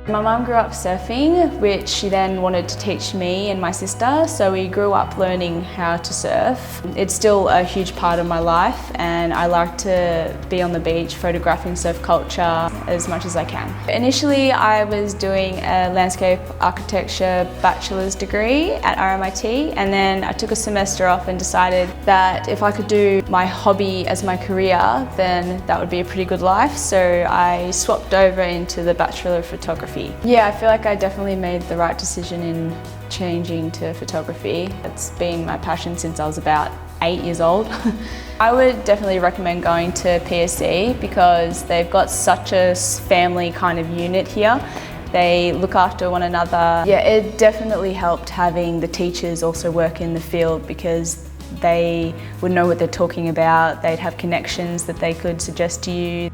My mum grew up surfing, which she then wanted to teach me and my sister, so we grew up learning how to surf. It's still a huge part of my life and I like to be on the beach photographing surf culture as much as I can. Initially I was doing a landscape architecture bachelor's degree at RMIT, and then I took a semester off and decided that if I could do my hobby as my career, then that would be a pretty good life, so I swapped over into the Bachelor of Photography. Yeah, I feel like I definitely made the right decision in changing to photography. It's been my passion since I was about 8 years old. I would definitely recommend going to PSC because they've got such a family kind of unit here. They look after one another. Yeah, it definitely helped having the teachers also work in the field because they would know what they're talking about. They'd have connections that they could suggest to you.